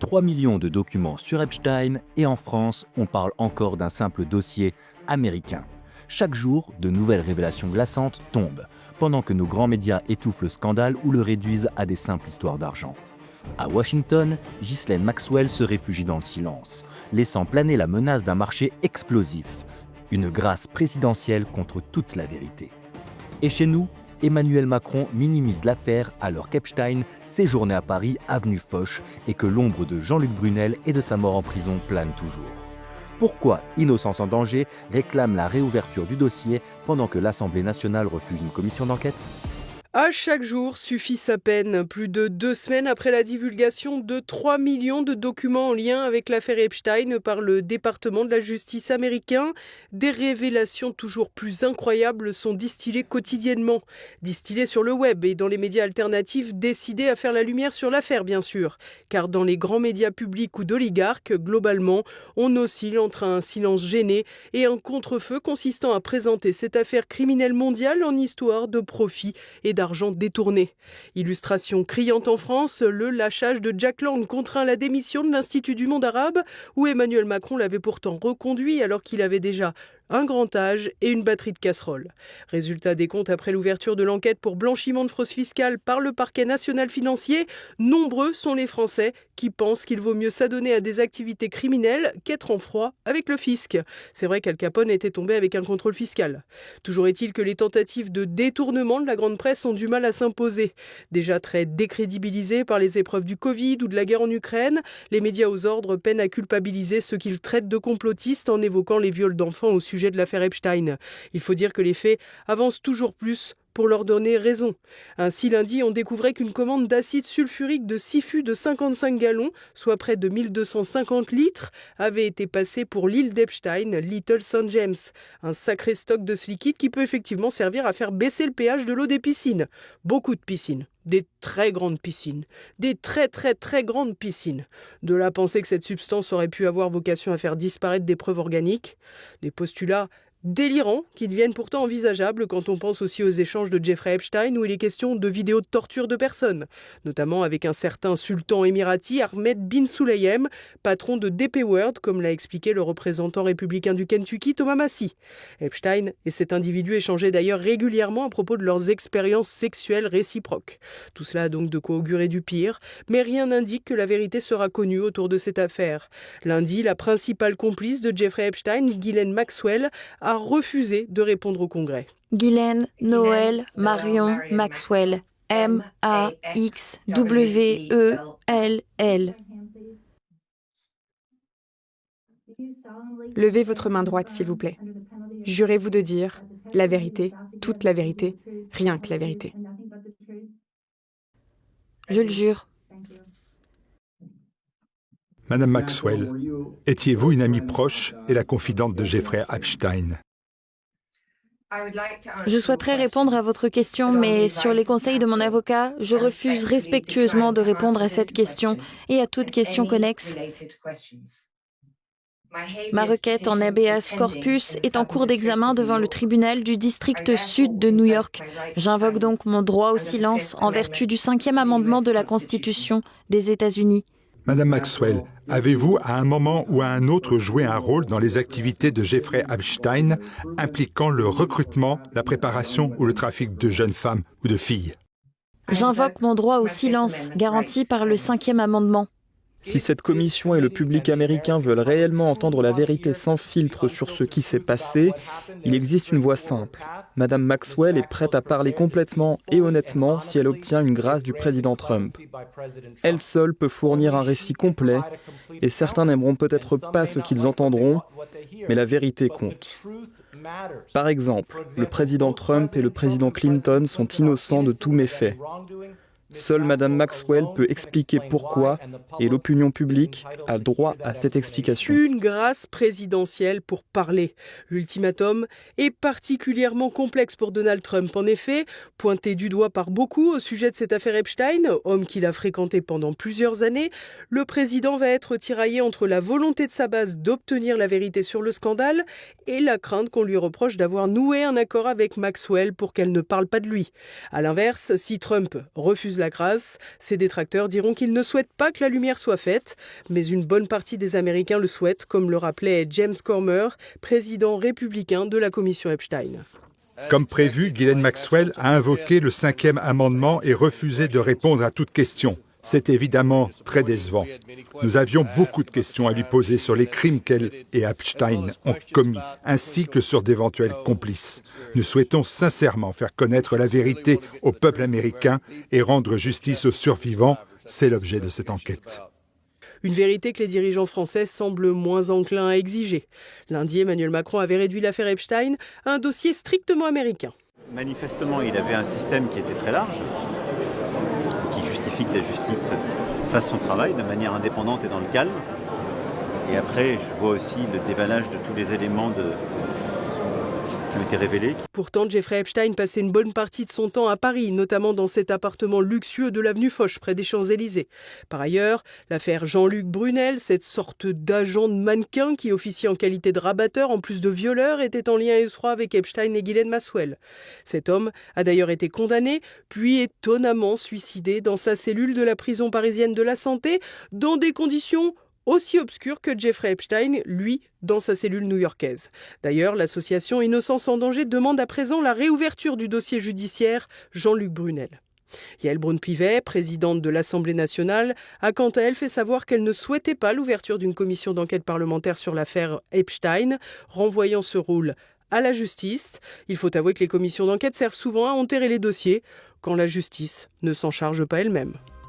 3 millions de documents sur Epstein et en France, on parle encore d'un simple dossier américain. Chaque jour, de nouvelles révélations glaçantes tombent, pendant que nos grands médias étouffent le scandale ou le réduisent à des simples histoires d'argent. À Washington, Ghislaine Maxwell se réfugie dans le silence, laissant planer la menace d'un marché explosif, une grâce présidentielle contre toute la vérité. Et chez nous, Emmanuel Macron minimise l'affaire alors qu'Epstein séjournait à Paris, avenue Foch, et que l'ombre de Jean-Luc Brunel et de sa mort en prison plane toujours. Pourquoi Innocence en danger réclame la réouverture du dossier pendant que l'Assemblée nationale refuse une commission d'enquête ? À chaque jour suffit sa peine. Plus de 2 semaines après la divulgation de 3 millions de documents en lien avec l'affaire Epstein par le département de la justice américain, des révélations toujours plus incroyables sont distillées quotidiennement. Distillées sur le web et dans les médias alternatifs décidés à faire la lumière sur l'affaire, bien sûr. Car dans les grands médias publics ou d'oligarques, globalement, on oscille entre un silence gêné et un contre-feu consistant à présenter cette affaire criminelle mondiale en histoire de profit et d'argent détourné. Illustration criante en France, le lâchage de Jack Lang contraint la démission de l'Institut du monde arabe, où Emmanuel Macron l'avait pourtant reconduit alors qu'il avait déjà un grand âge et une batterie de casseroles. Résultat des comptes après l'ouverture de l'enquête pour blanchiment de fraude fiscale par le parquet national financier, nombreux sont les Français qui pensent qu'il vaut mieux s'adonner à des activités criminelles qu'être en froid avec le fisc. C'est vrai qu'Al Capone était tombé avec un contrôle fiscal. Toujours est-il que les tentatives de détournement de la grande presse ont du mal à s'imposer. Déjà très décrédibilisés par les épreuves du Covid ou de la guerre en Ukraine, les médias aux ordres peinent à culpabiliser ceux qu'ils traitent de complotistes en évoquant les viols d'enfants au sujet de l'affaire Epstein. Il faut dire que les faits avancent toujours plus pour leur donner raison. Ainsi, lundi, on découvrait qu'une commande d'acide sulfurique de 6 fûts de 55 gallons, soit près de 1250 litres, avait été passée pour l'île d'Epstein, Little St. James. Un sacré stock de ce liquide qui peut effectivement servir à faire baisser le pH de l'eau des piscines. Beaucoup de piscines. Des très grandes piscines. Des très grandes piscines. De là à penser que cette substance aurait pu avoir vocation à faire disparaître des preuves organiques. Des postulats délirants qui deviennent pourtant envisageables quand on pense aussi aux échanges de Jeffrey Epstein où il est question de vidéos de torture de personnes, notamment avec un certain sultan émirati Ahmed bin Sulayem, patron de DP World, comme l'a expliqué le représentant républicain du Kentucky Thomas Massie. Epstein et cet individu échangeaient d'ailleurs régulièrement à propos de leurs expériences sexuelles réciproques. Tout cela a donc de quoi augurer du pire, mais rien n'indique que la vérité sera connue autour de cette affaire. Lundi, la principale complice de Jeffrey Epstein, Ghislaine Maxwell, a refusé de répondre au Congrès. Ghislaine Noël Marion Maxwell, M-A-X-W-E-L-L. Levez votre main droite, s'il vous plaît. Jurez-vous de dire la vérité, toute la vérité, rien que la vérité. Je le jure. Madame Maxwell, étiez-vous une amie proche et la confidente de Jeffrey Epstein? Je souhaiterais répondre à votre question, mais sur les conseils de mon avocat, je refuse respectueusement de répondre à cette question et à toute question connexe. Ma requête en habeas corpus est en cours d'examen devant le tribunal du district sud de New York. J'invoque donc mon droit au silence en vertu du 5e amendement de la Constitution des États-Unis. Madame Maxwell, avez-vous à un moment ou à un autre joué un rôle dans les activités de Jeffrey Epstein impliquant le recrutement, la préparation ou le trafic de jeunes femmes ou de filles? J'invoque mon droit au silence, garanti par le 5e amendement. Si cette commission et le public américain veulent réellement entendre la vérité sans filtre sur ce qui s'est passé, il existe une voie simple. Madame Maxwell est prête à parler complètement et honnêtement si elle obtient une grâce du président Trump. Elle seule peut fournir un récit complet, et certains n'aimeront peut-être pas ce qu'ils entendront, mais la vérité compte. Par exemple, le président Trump et le président Clinton sont innocents de tous méfaits. Seule Madame Maxwell peut expliquer pourquoi, et l'opinion publique a droit à cette explication. Une grâce présidentielle pour parler. L'ultimatum est particulièrement complexe pour Donald Trump. En effet, pointé du doigt par beaucoup au sujet de cette affaire Epstein, homme qu'il a fréquenté pendant plusieurs années, le président va être tiraillé entre la volonté de sa base d'obtenir la vérité sur le scandale et la crainte qu'on lui reproche d'avoir noué un accord avec Maxwell pour qu'elle ne parle pas de lui. À l'inverse, si Trump refuse refuse la grâce. Ses détracteurs diront qu'ils ne souhaitent pas que la lumière soit faite, mais une bonne partie des Américains le souhaitent, comme le rappelait James Comer, président républicain de la commission Epstein. Comme prévu, Ghislaine Maxwell a invoqué le 5e amendement et refusé de répondre à toute question. C'est évidemment très décevant. Nous avions beaucoup de questions à lui poser sur les crimes qu'elle et Epstein ont commis, ainsi que sur d'éventuels complices. Nous souhaitons sincèrement faire connaître la vérité au peuple américain et rendre justice aux survivants. C'est l'objet de cette enquête. Une vérité que les dirigeants français semblent moins enclins à exiger. Lundi, Emmanuel Macron avait réduit l'affaire Epstein à un dossier strictement américain. Manifestement, il avait un système qui était très large, qui justifie que la justice fasse son travail de manière indépendante et dans le calme. Et après, je vois aussi le déballage de tous les éléments qui ont été révélés. Pourtant, Jeffrey Epstein passait une bonne partie de son temps à Paris, notamment dans cet appartement luxueux de l'avenue Foch, près des Champs-Élysées. Par ailleurs, l'affaire Jean-Luc Brunel, cette sorte d'agent de mannequin qui officie en qualité de rabatteur en plus de violeur, était en lien étroit avec Epstein et Ghislaine Maxwell. Cet homme a d'ailleurs été condamné, puis étonnamment suicidé dans sa cellule de la prison parisienne de la Santé, dans des conditions aussi obscur que Jeffrey Epstein, lui, dans sa cellule new-yorkaise. D'ailleurs, l'association Innocence en danger demande à présent la réouverture du dossier judiciaire Jean-Luc Brunel. Yael Braun-Pivet, présidente de l'Assemblée nationale, a quant à elle fait savoir qu'elle ne souhaitait pas l'ouverture d'une commission d'enquête parlementaire sur l'affaire Epstein, renvoyant ce rôle à la justice. Il faut avouer que les commissions d'enquête servent souvent à enterrer les dossiers quand la justice ne s'en charge pas elle-même.